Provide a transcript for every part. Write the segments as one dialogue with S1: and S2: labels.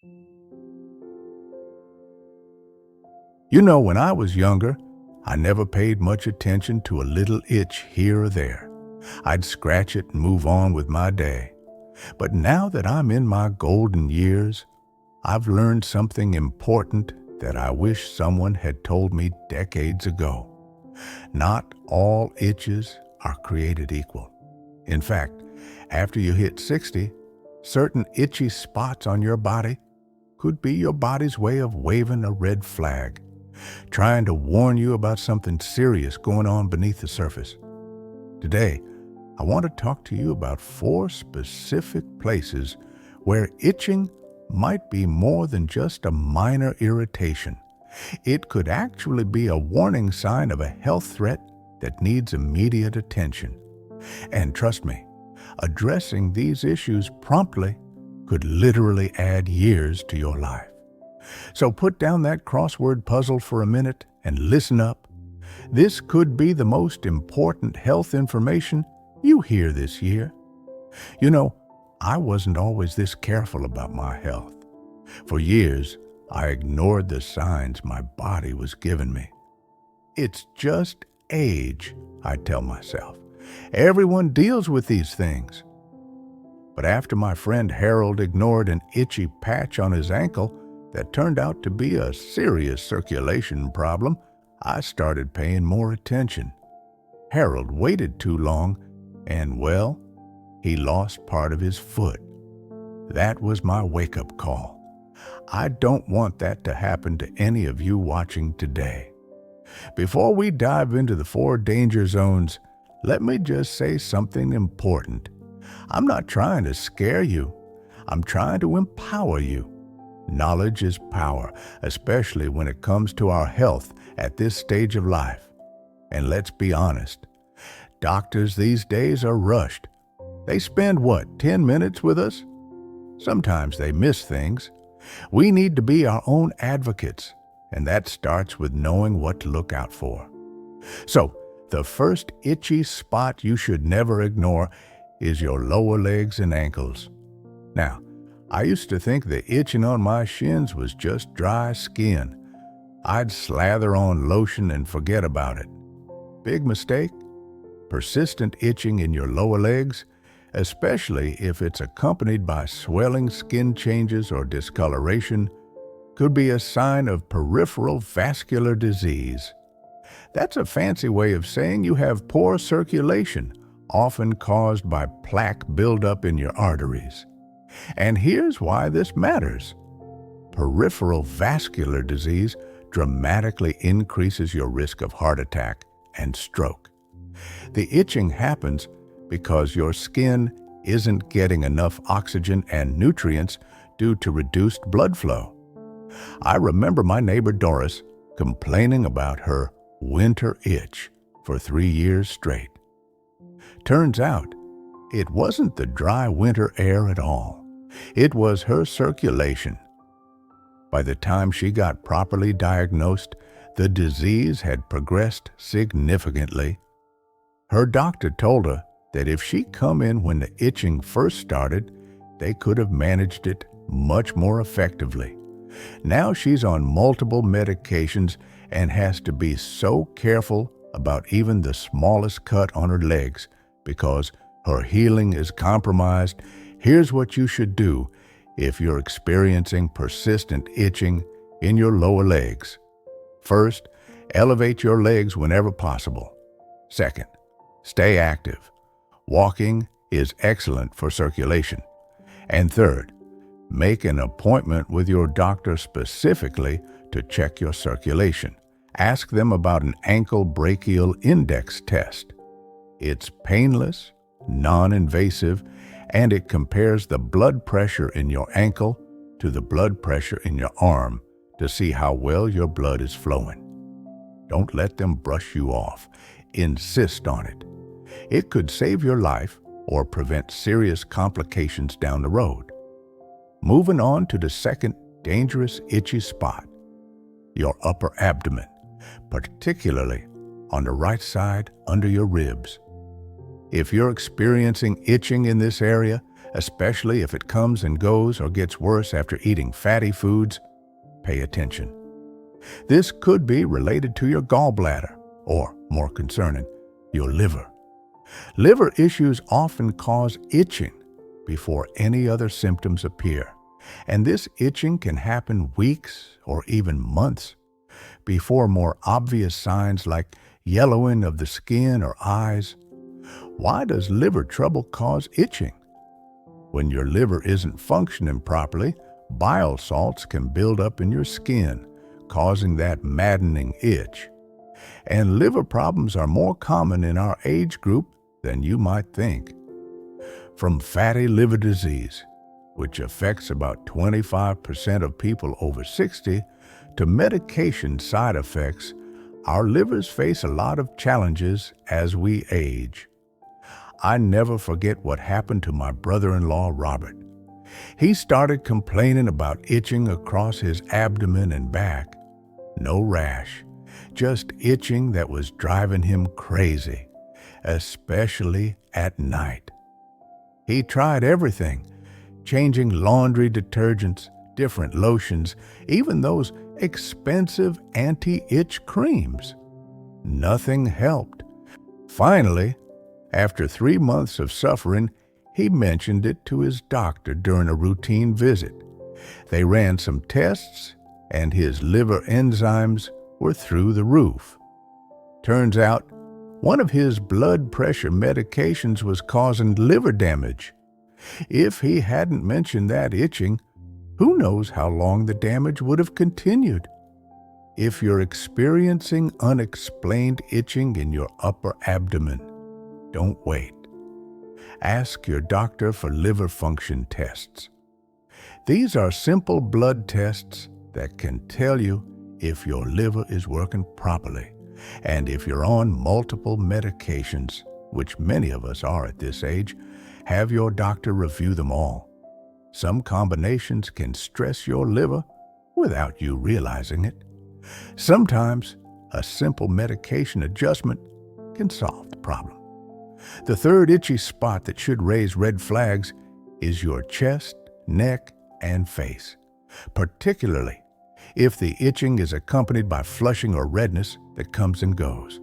S1: You know, when I was younger, I never paid much attention to a little itch here or there. I'd scratch it and move on with my day. But now that I'm in my golden years, I've learned something important that I wish someone had told me decades ago. Not all itches are created equal. In fact, after you hit 60, certain itchy spots on your body could be your body's way of waving a red flag, trying to warn you about something serious going on beneath the surface. Today, I want to talk to you about 4 specific places where itching might be more than just a minor irritation. It could actually be a warning sign of a health threat that needs immediate attention. And trust me, addressing these issues promptly could literally add years to your life. So put down that crossword puzzle for a minute and listen up. This could be the most important health information you hear this year. You know, I wasn't always this careful about my health. For years, I ignored the signs my body was giving me. It's just age, I tell myself. Everyone deals with these things. But after my friend Harold ignored an itchy patch on his ankle that turned out to be a serious circulation problem, I started paying more attention. Harold waited too long, and well, he lost part of his foot. That was my wake-up call. I don't want that to happen to any of you watching today. Before we dive into the 4 danger zones, let me just say something important. I'm not trying to scare you. I'm trying to empower you. Knowledge is power, especially when it comes to our health at this stage of life. And let's be honest, doctors these days are rushed. They spend, 10 minutes with us? Sometimes they miss things. We need to be our own advocates, and that starts with knowing what to look out for. So, the first itchy spot you should never ignore is your lower legs and ankles. Now, I used to think the itching on my shins was just dry skin. I'd slather on lotion and forget about it. Big mistake. Persistent itching in your lower legs, especially if it's accompanied by swelling skin changes or discoloration, could be a sign of peripheral vascular disease. That's a fancy way of saying you have poor circulation, often caused by plaque buildup in your arteries. And here's why this matters. Peripheral vascular disease dramatically increases your risk of heart attack and stroke. The itching happens because your skin isn't getting enough oxygen and nutrients due to reduced blood flow. I remember my neighbor Doris complaining about her winter itch for 3 years straight. Turns out, it wasn't the dry winter air at all. It was her circulation. By the time she got properly diagnosed, the disease had progressed significantly. Her doctor told her that if she'd come in when the itching first started, they could have managed it much more effectively. Now she's on multiple medications and has to be so careful about even the smallest cut on her legs because her healing is compromised. Here's what you should do if you're experiencing persistent itching in your lower legs. First, elevate your legs whenever possible. Second, stay active. Walking is excellent for circulation. And third, make an appointment with your doctor specifically to check your circulation. Ask them about an ankle brachial index test. It's painless, non-invasive, and it compares the blood pressure in your ankle to the blood pressure in your arm to see how well your blood is flowing. Don't let them brush you off. Insist on it. It could save your life or prevent serious complications down the road. Moving on to the second dangerous itchy spot, your upper abdomen, particularly on the right side under your ribs. If you're experiencing itching in this area, especially if it comes and goes or gets worse after eating fatty foods. Pay attention. This could be related to your gallbladder, or, more concerning, your liver. Liver issues often cause itching before any other symptoms appear, and this itching can happen weeks or even months before more obvious signs like yellowing of the skin or eyes. Why does liver trouble cause itching? When your liver isn't functioning properly, bile salts can build up in your skin, causing that maddening itch. And liver problems are more common in our age group than you might think. From fatty liver disease, which affects about 25% of people over 60, to medication side effects, our livers face a lot of challenges as we age. I never forget what happened to my brother-in-law, Robert. He started complaining about itching across his abdomen and back. No rash, just itching that was driving him crazy, especially at night. He tried everything, changing laundry detergents, different lotions, even those expensive anti-itch creams. Nothing helped. Finally, after 3 months of suffering, he mentioned it to his doctor during a routine visit. They ran some tests, and his liver enzymes were through the roof. Turns out, one of his blood pressure medications was causing liver damage. If he hadn't mentioned that itching, who knows how long the damage would have continued. If you're experiencing unexplained itching in your upper abdomen, don't wait. Ask your doctor for liver function tests. These are simple blood tests that can tell you if your liver is working properly and if you're on multiple medications, which many of us are at this age. Have your doctor review them all. Some combinations can stress your liver without you realizing it. Sometimes a simple medication adjustment can solve the problem. The third itchy spot that should raise red flags is your chest, neck, and face, particularly if the itching is accompanied by flushing or redness that comes and goes.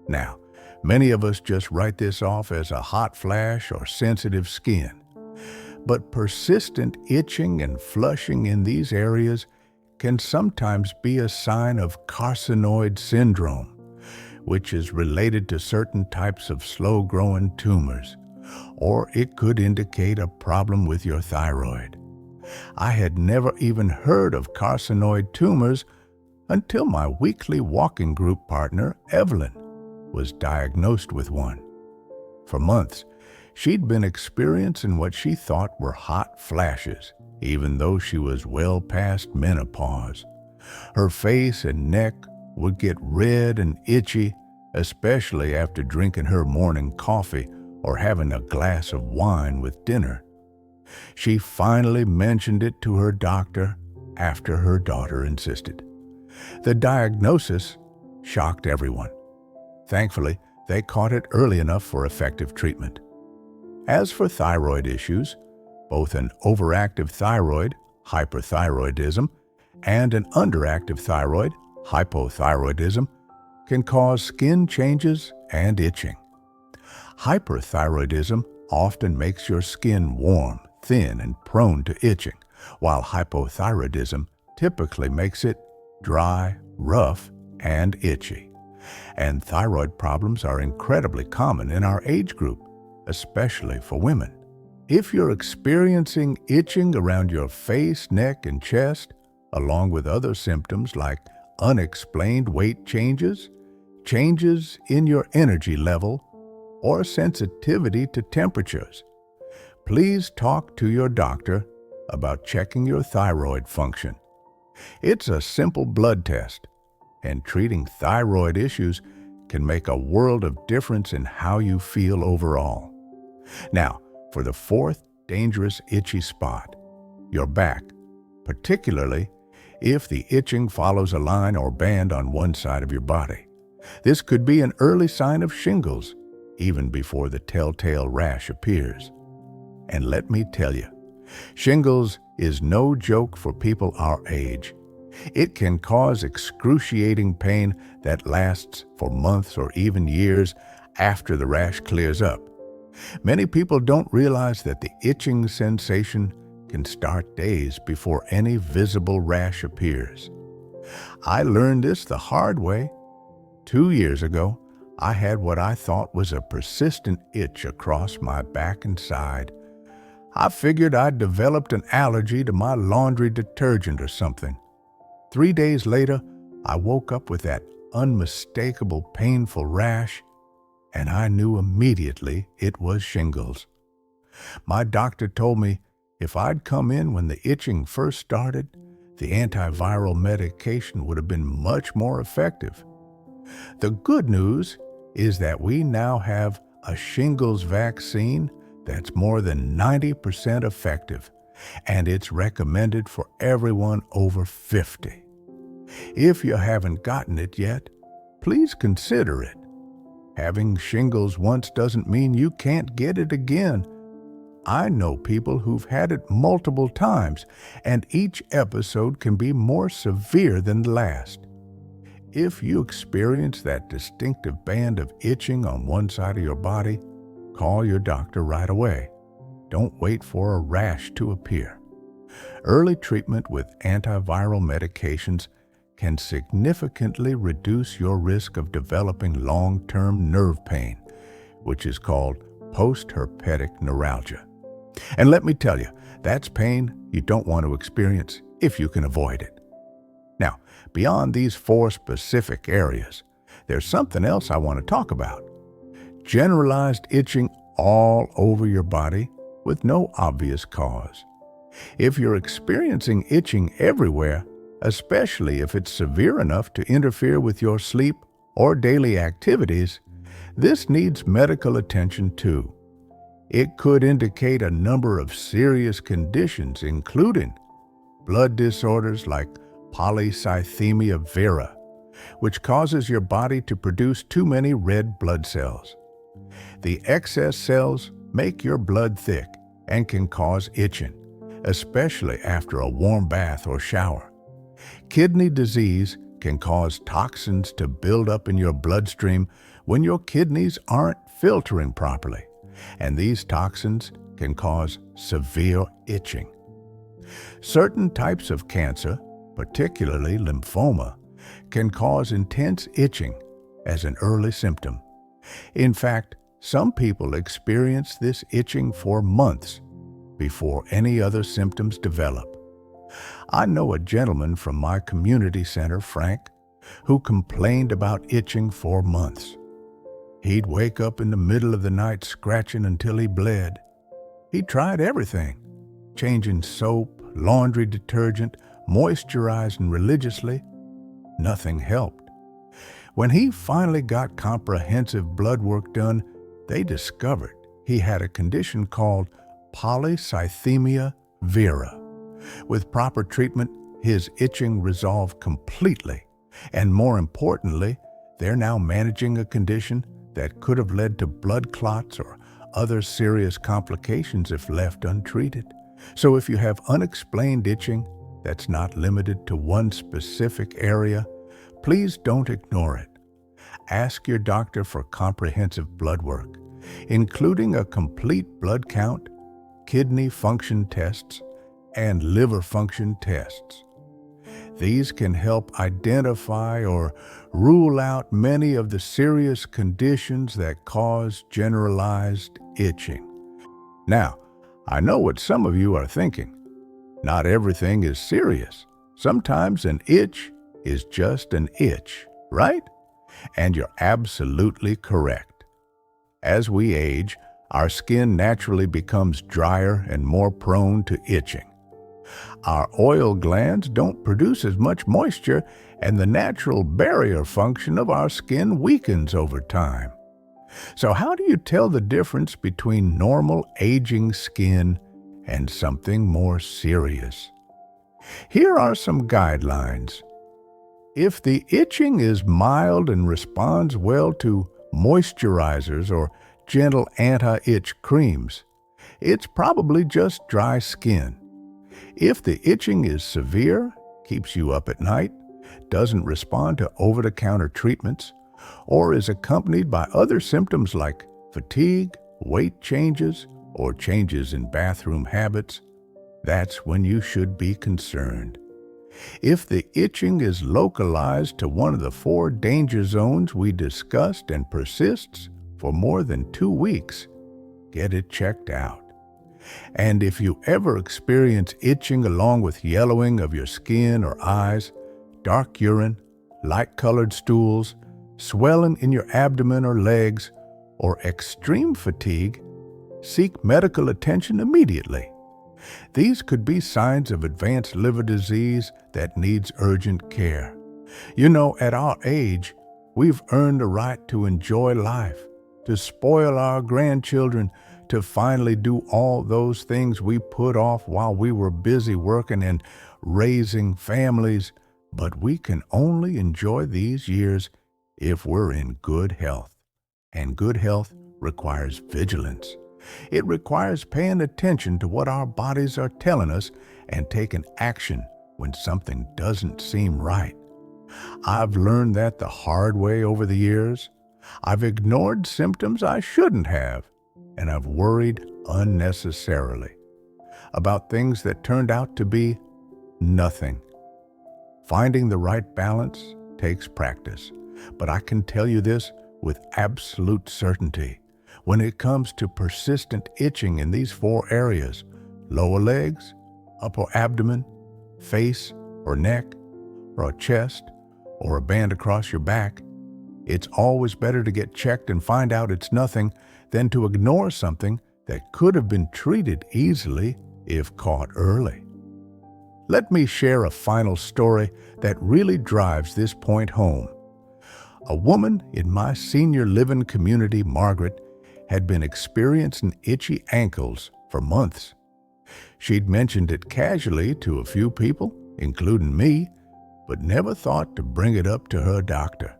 S1: Now, many of us just write this off as a hot flash or sensitive skin. But persistent itching and flushing in these areas can sometimes be a sign of carcinoid syndrome, which is related to certain types of slow-growing tumors, or it could indicate a problem with your thyroid. I had never even heard of carcinoid tumors until my weekly walking group partner, Evelyn, was diagnosed with one. For months, she'd been experiencing what she thought were hot flashes, even though she was well past menopause. Her face and neck would get red and itchy, especially after drinking her morning coffee or having a glass of wine with dinner. She finally mentioned it to her doctor after her daughter insisted. The diagnosis shocked everyone. Thankfully, they caught it early enough for effective treatment. As for thyroid issues, both an overactive thyroid, hyperthyroidism, and an underactive thyroid, hypothyroidism, can cause skin changes and itching. Hyperthyroidism often makes your skin warm, thin, and prone to itching, while hypothyroidism typically makes it dry, rough, and itchy. And thyroid problems are incredibly common in our age group, especially for women. If you're experiencing itching around your face, neck, and chest, along with other symptoms like unexplained weight changes, changes in your energy level, or sensitivity to temperatures, please talk to your doctor about checking your thyroid function. It's a simple blood test, and treating thyroid issues can make a world of difference in how you feel overall. Now, for the fourth dangerous itchy spot, your back, particularly if the itching follows a line or band on one side of your body. This could be an early sign of shingles, even before the telltale rash appears. And let me tell you, shingles is no joke for people our age. It can cause excruciating pain that lasts for months or even years after the rash clears up. Many people don't realize that the itching sensation can start days before any visible rash appears. I learned this the hard way. 2 years ago, I had what I thought was a persistent itch across my back and side. I figured I'd developed an allergy to my laundry detergent or something. 3 days later, I woke up with that unmistakable painful rash, and I knew immediately it was shingles. My doctor told me if I'd come in when the itching first started, the antiviral medication would have been much more effective. The good news is that we now have a shingles vaccine that's more than 90% effective, and it's recommended for everyone over 50. If you haven't gotten it yet, please consider it. Having shingles once doesn't mean you can't get it again. I know people who've had it multiple times, and each episode can be more severe than the last. If you experience that distinctive band of itching on one side of your body, call your doctor right away. Don't wait for a rash to appear. Early treatment with antiviral medications can significantly reduce your risk of developing long-term nerve pain, which is called post-herpetic neuralgia. And let me tell you, that's pain you don't want to experience if you can avoid it. Now, beyond these 4 specific areas, there's something else I want to talk about. Generalized itching all over your body with no obvious cause. If you're experiencing itching everywhere, especially if it's severe enough to interfere with your sleep or daily activities, this needs medical attention too. It could indicate a number of serious conditions, including blood disorders like polycythemia vera, which causes your body to produce too many red blood cells. The excess cells make your blood thick and can cause itching, especially after a warm bath or shower. Kidney disease can cause toxins to build up in your bloodstream when your kidneys aren't filtering properly, and these toxins can cause severe itching. Certain types of cancer, particularly lymphoma, can cause intense itching as an early symptom. In fact, some people experience this itching for months before any other symptoms develop. I know a gentleman from my community center, Frank, who complained about itching for months. He'd wake up in the middle of the night scratching until he bled. He tried everything, changing soap, laundry detergent, moisturizing religiously. Nothing helped. When he finally got comprehensive blood work done, they discovered he had a condition called polycythemia vera. With proper treatment, his itching resolved completely, and more importantly, they're now managing a condition that could have led to blood clots or other serious complications if left untreated. So if you have unexplained itching that's not limited to one specific area, please don't ignore it. Ask your doctor for comprehensive blood work, including a complete blood count, kidney function tests, and liver function tests. These can help identify or rule out many of the serious conditions that cause generalized itching. Now, I know what some of you are thinking. Not everything is serious. Sometimes an itch is just an itch, right? And you're absolutely correct. As we age, our skin naturally becomes drier and more prone to itching. Our oil glands don't produce as much moisture, and the natural barrier function of our skin weakens over time. So how do you tell the difference between normal aging skin and something more serious? Here are some guidelines. If the itching is mild and responds well to moisturizers or gentle anti-itch creams, It's probably just dry skin. If the itching is severe, keeps you up at night, doesn't respond to over-the-counter treatments, or is accompanied by other symptoms like fatigue, weight changes, or changes in bathroom habits, that's when you should be concerned. If the itching is localized to one of the 4 danger zones we discussed and persists for more than 2 weeks, get it checked out. And if you ever experience itching along with yellowing of your skin or eyes, dark urine, light-colored stools, swelling in your abdomen or legs, or extreme fatigue, seek medical attention immediately. These could be signs of advanced liver disease that needs urgent care. You know, at our age, we've earned the right to enjoy life, to spoil our grandchildren, to finally do all those things we put off while we were busy working and raising families, but we can only enjoy these years if we're in good health. And good health requires vigilance. It requires paying attention to what our bodies are telling us and taking action when something doesn't seem right. I've learned that the hard way over the years. I've ignored symptoms I shouldn't have, and I've worried unnecessarily about things that turned out to be nothing. Finding the right balance takes practice, but I can tell you this with absolute certainty. When it comes to persistent itching in these 4 areas, lower legs, upper abdomen, face or neck, or a chest, or a band across your back, it's always better to get checked and find out it's nothing than to ignore something that could have been treated easily if caught early. Let me share a final story that really drives this point home. A woman in my senior living community, Margaret, had been experiencing itchy ankles for months. She'd mentioned it casually to a few people, including me, but never thought to bring it up to her doctor.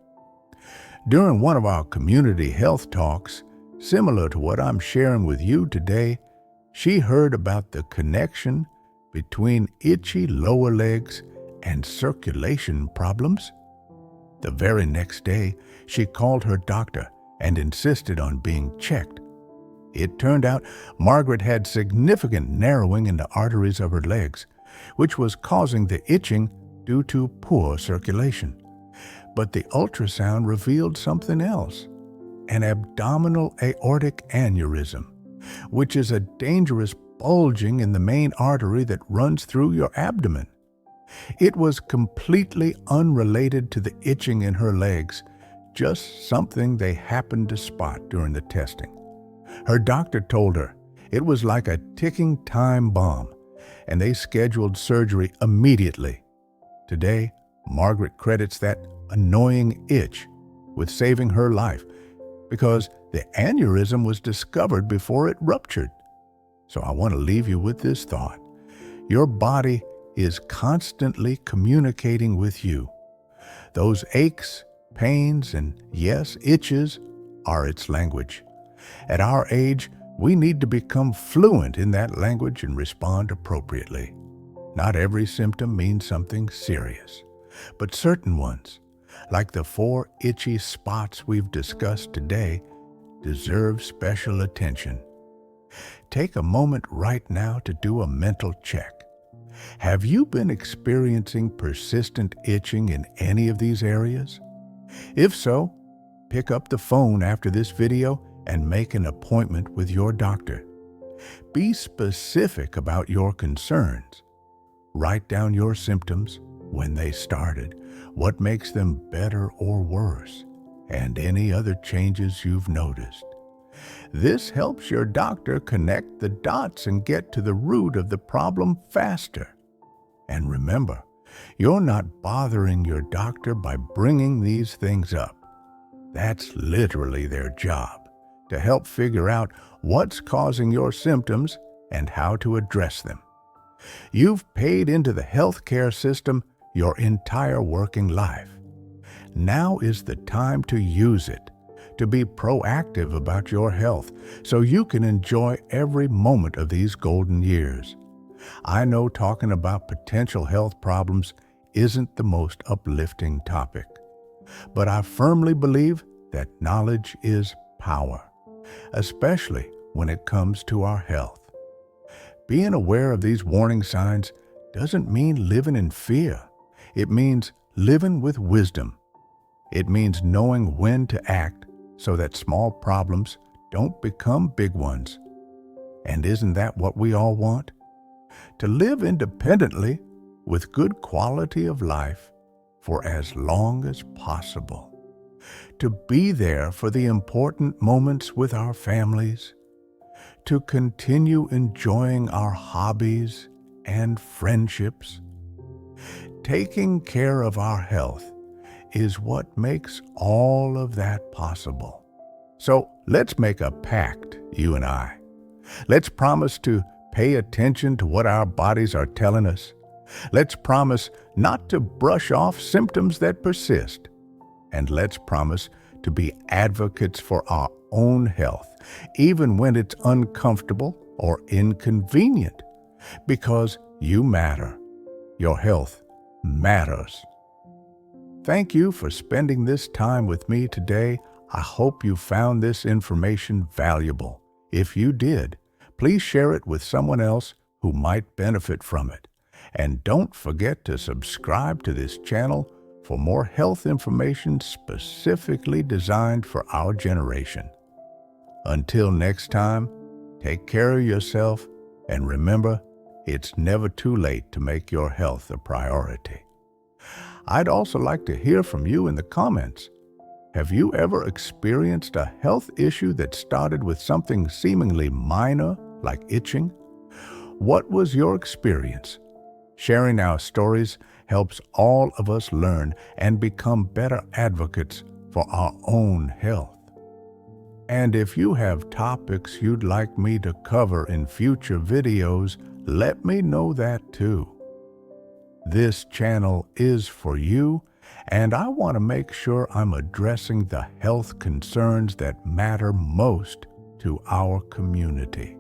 S1: During one of our community health talks, similar to what I'm sharing with you today, she heard about the connection between itchy lower legs and circulation problems. The very next day, she called her doctor and insisted on being checked. It turned out Margaret had significant narrowing in the arteries of her legs, which was causing the itching due to poor circulation. But the ultrasound revealed something else, an abdominal aortic aneurysm, which is a dangerous bulging in the main artery that runs through your abdomen. It was completely unrelated to the itching in her legs, just something they happened to spot during the testing. Her doctor told her it was like a ticking time bomb, and they scheduled surgery immediately. Today, Margaret credits that annoying itch with saving her life because the aneurysm was discovered before it ruptured. So I want to leave you with this thought. Your body is constantly communicating with you. Those aches, pains, and yes, itches are its language. At our age, we need to become fluent in that language and respond appropriately. Not every symptom means something serious, but certain ones, like the 4 itchy spots we've discussed today, deserve special attention. Take a moment right now to do a mental check. Have you been experiencing persistent itching in any of these areas? If so, pick up the phone after this video and make an appointment with your doctor. Be specific about your concerns. Write down your symptoms, when they started, what makes them better or worse, and any other changes you've noticed. This helps your doctor connect the dots and get to the root of the problem faster. And remember, you're not bothering your doctor by bringing these things up. That's literally their job, to help figure out what's causing your symptoms and how to address them. You've paid into the healthcare system your entire working life. Now is the time to use it, to be proactive about your health so you can enjoy every moment of these golden years. I know talking about potential health problems isn't the most uplifting topic, but I firmly believe that knowledge is power, especially when it comes to our health. Being aware of these warning signs doesn't mean living in fear. It means living with wisdom. It means knowing when to act so that small problems don't become big ones. And isn't that what we all want? To live independently with good quality of life for as long as possible. To be there for the important moments with our families. To continue enjoying our hobbies and friendships. Taking care of our health is what makes all of that possible. So let's make a pact, you and I. Let's promise to pay attention to what our bodies are telling us. Let's promise not to brush off symptoms that persist. And let's promise to be advocates for our own health, even when it's uncomfortable or inconvenient, because you matter. Your health matters. Thank you for spending this time with me today. I hope you found this information valuable. If you did, please share it with someone else who might benefit from it. And don't forget to subscribe to this channel for more health information specifically designed for our generation. Until next time, take care of yourself and remember, it's never too late to make your health a priority. I'd also like to hear from you in the comments. Have you ever experienced a health issue that started with something seemingly minor, like itching? What was your experience? Sharing our stories helps all of us learn and become better advocates for our own health. And if you have topics you'd like me to cover in future videos, let me know that too. This channel is for you, and I want to make sure I'm addressing the health concerns that matter most to our community.